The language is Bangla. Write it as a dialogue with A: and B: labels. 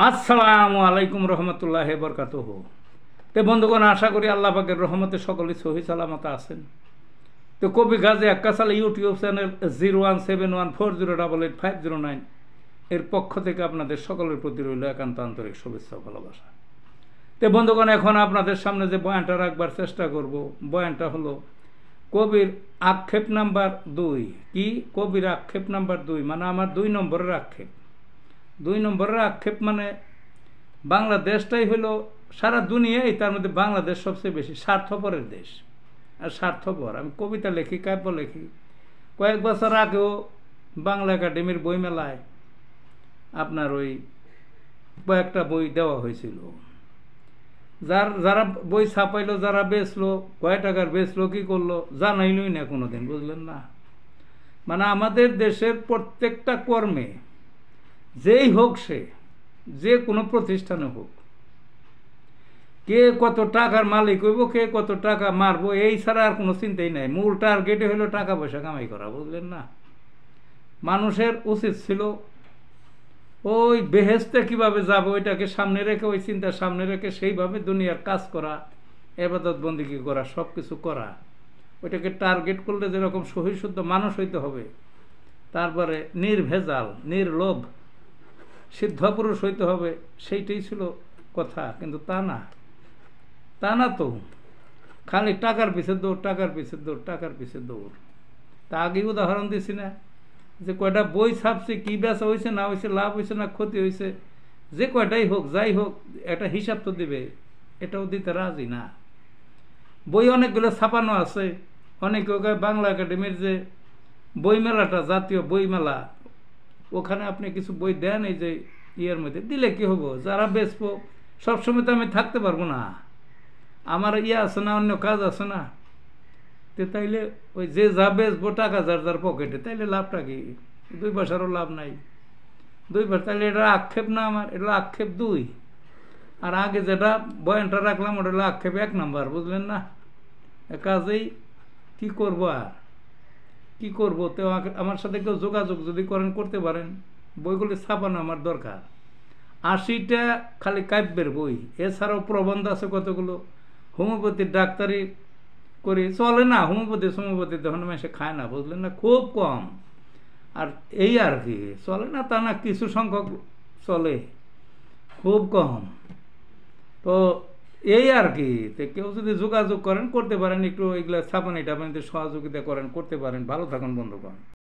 A: আসসালামু আলাইকুম রহমতুল্লাহ বরকাতুহু। তো বন্ধুগণ, আশা করি আল্লাহ পাকের রহমতে সকলে সহি সালামত আছেন। তো কবি গাজী আক্কাস আলী ইউটিউব চ্যানেল 017140885009 এর পক্ষ থেকে আপনাদের সকলের প্রতি রইল একান্ত আন্তরিক শুভেচ্ছা ভালোবাসা। তো বন্ধুগণ, এখন আপনাদের সামনে যে বয়ানটা রাখবার চেষ্টা করব, বয়ানটা হলো কবির আক্ষেপ নাম্বার 2। কি কবির আক্ষেপ নাম্বার 2 মানে আমার 2 নম্বরের আক্ষেপ। 2 নম্বরের আক্ষেপ মানে বাংলাদেশটাই হলো সারা দুনিয়ায়, তার মধ্যে বাংলাদেশ সবচেয়ে বেশি স্বার্থপরের দেশ। আর স্বার্থপর, আমি কবিতা লিখি, কাব্য লিখি। কয়েক বছর আগেও বাংলা একাডেমির বইমেলায় আপনার ওই কয়েকটা বই দেওয়া হয়েছিল। যারা বই ছাপাইলো, যারা বেচলো, কয় টাকার বেচলো, কী করলো জানাইলই না কোনোদিন, বুঝলেন না। মানে আমাদের দেশের প্রত্যেকটা কর্মে যেই হোক, সে যে কোনো প্রতিষ্ঠানে হোক, কে কত টাকার মালিক হইব, কে কত টাকা মারবো, এই ছাড়া আর কোনো চিন্তাই নাই। মূল টার্গেটে হলো টাকা পয়সা কামাই করা, বুঝলেন না। মানুষের উচিত ছিল ওই বেহেশতে কিভাবে যাব ওইটাকে সামনে রেখে, ওই চিন্তা সামনে রেখে সেইভাবে দুনিয়ার কাজ করা, ইবাদত বন্দেগী করা, সব কিছু করা। ওইটাকে টার্গেট করলে যেরকম সহিশুদ্ধ মানুষ হইতে হবে, তারপরে নির্ভেজাল, নির্লোভ সিদ্ধ পুরুষ হইতে হবে, সেইটাই ছিল কথা। কিন্তু তা না তো, খালি টাকার পিছে দৌড়, টাকার পিছে দৌড়, টাকার পিছে দৌড়। তা আগেই উদাহরণ দিছি না, যে কয়টা বই ছাপছে, কী বেচা হয়েছে না হয়েছে, লাভ হয়েছে না ক্ষতি হয়েছে, যে কয়টাই হোক, যাই হোক, একটা হিসাব তো দেবে, এটাও দিতে রাজি না। বই অনেকগুলো ছাপানো আছে। অনেকে বাংলা একাডেমির যে বইমেলাটা, জাতীয় বইমেলা, ওখানে আপনি কিছু বই দেন, এই যে ইয়ের মধ্যে দিলে কি হবো, যারা বেচবো, সবসময় তো আমি থাকতে পারবো না, আমার ইয়ে আছে না, অন্য কাজ আছে না। তো তাইলে ওই যে যা বেচবো, টাকা যার যার পকেটে, তাইলে লাভটা কি? 2 পয়সারও লাভ নাই। 2 পয়সা, তাইলে এটা আক্ষেপ না আমার, এটা আক্ষেপ 2। আর আগে যেটা বয়ানটা রাখলাম, ওটা হলো আক্ষেপ 1 নম্বর, বুঝলেন না। কাজেই কি করবো আর কি করবো। তো আমার সাথে কেউ যোগাযোগ যদি করেন, করতে পারেন। বইগুলি ছাপানো আমার দরকার। 80টা খালি কাব্যের বই, এছাড়াও প্রবন্ধ আছে কতগুলো। হোমিওপ্যাথির ডাক্তারি করি, চলে না। হোমিওপ্যাথি তখন সে খায় না, বুঝলেন না, খুব কম। আর এই আর কি, চলে না তা না, কিছু সংখ্যক চলে, খুব কম। তো এই আর কি। তো কেউ যদি যোগাযোগ করেন, করতে পারেন, একটু এগুলো ছাপানি টাপানিতে সহযোগিতা করেন, করতে পারেন। ভালো থাকুন বন্ধুগণ।